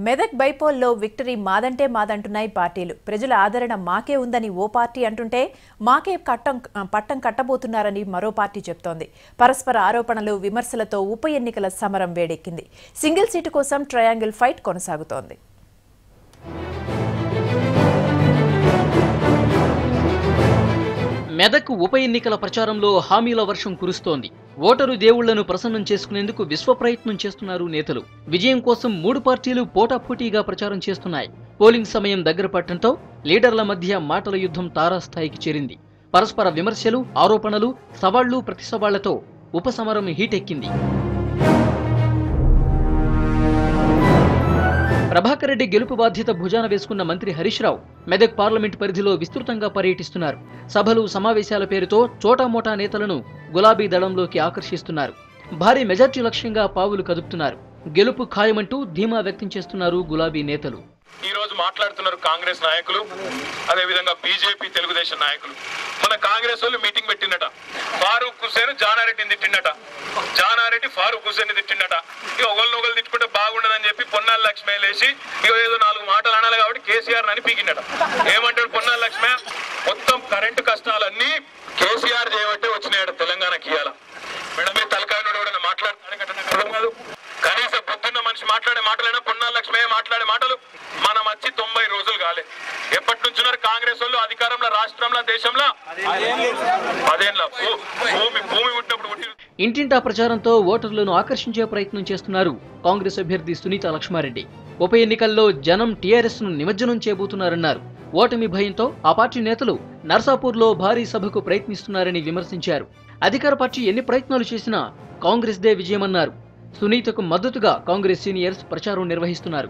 Medak బైపోల్లో victory మాదంటే మాదంటున్నాయి పార్టీలు. ప్రజల ఆదరణ మాకే ఉందని ఓ పార్టీ అంటుంటే మాకే పట్టం కట్టబోతున్నారని మరో పార్టీ చెప్తోంది. పరస్పర ఆరోపణలు, విమర్శలతో ఉప ఎన్నికల సమరం వేడెక్కింది. సింగిల్ సీటు కోసం ట్రయాంగిల్ ఫైట్ కొనసాగుతోంది. మెదక్ ఉప ఎన్నికల ప్రచారంలో హామీల వర్షం కురుస్తోంది. ఓటరు దేవుళ్లను ప్రసన్నం చేసుకునేందుకు విశ్వ ప్రయత్నం చేస్తున్నారు నేతలు. విజయం కోసం మూడు పార్టీలు పోటాపోటీగా ప్రచారం చేస్తున్నాయి. పోలింగ్ సమయం దగ్గర పడటంతో లీడర్ల మధ్య మాటల యుద్ధం తారాస్థాయికి చేరింది. పరస్పర విమర్శలు, ఆరోపణలు, సవాళ్లు, ప్రతిసవాళ్లతో ఉపసమరం హీటెక్కింది. ప్రభాకర్ రెడ్డి గెలుపు బాధ్యత భుజాన వేసుకున్న మంత్రి హరీష్ రావు మెదక్ పార్లమెంట్ పరిధిలో విస్తృతంగా పర్యటిస్తున్నారు. సభలు, సమావేశాల పేరుతో చోటామోటా నేతలను గులాబీ దళంలోకి ఆకర్షిస్తున్నారు. భారీ మెజార్టీ లక్ష్యంగా పావులు కదుపుతున్నారు. గెలుపు ఖాయమంటూ ధీమా వ్యక్తం చేస్తున్నారు గులాబీ నేతలు. ఈ రోజు మాట్లాడుతున్నారు కాంగ్రెస్ నాయకులు, అదే విధంగా బీజేపీ, తెలుగుదేశం నాయకులు. మన కాంగ్రెస్ వాళ్ళు మీటింగ్ పెట్టిందట. ఫారూక్ హుసేన్ జానారెడ్డిని తిట్టిండట, జానారెడ్డి ఫారూక్ హుసేన్ తిట్టిండట. ఇక ఒకళ్ళు తిట్టుకుంటే బాగుండదని చెప్పి పొన్నాల లక్ష్మి లేచి ఇక ఏదో 4 మాటలు అనాలి కాబట్టి కేసీఆర్ అని పీకిండట. ఏమంటాడు పొన్నాల లక్ష్మి? మొత్తం కరెంటు కష్టాలన్నీ కేసీఆర్ చేయబట్టే వచ్చినాయట తెలంగాణకి. ఇయ్యాల మేడమే తలకాయనోడు ఎవరైనా మాట్లాడతాను కాదు. కనీసం పొద్దున్న మనిషి మాట్లాడే మాటలైనా పొన్నాల లక్ష్మి మాట్లాడే మాటలు మనం వచ్చి 90 రోజులు కాలే. ఎప్పటి నుంచి ఉన్నారు కాంగ్రెస్ వాళ్ళు అధికారంలో, రాష్ట్రంలో, దేశంలో? 10 ఏళ్ళ భూమి పుట్టినప్పుడు పుట్టి. ఇంటింటా ప్రచారంతో ఓటర్లను ఆకర్షించే ప్రయత్నం చేస్తున్నారు కాంగ్రెస్ అభ్యర్థి సునీత లక్ష్మారెడ్డి. ఉప ఎన్నికల్లో జనం టీఆర్ఎస్ ను నిమజ్జనం చేయబోతున్నారన్నారు. ఓటమి భయంతో ఆ పార్టీ నేతలు నర్సాపూర్లో భారీ సభకు ప్రయత్నిస్తున్నారని విమర్శించారు. అధికార పార్టీ ఎన్ని ప్రయత్నాలు చేసినా కాంగ్రెస్దే విజయమన్నారు. సునీతకు మద్దతుగా కాంగ్రెస్ సీనియర్స్ ప్రచారం నిర్వహిస్తున్నారు.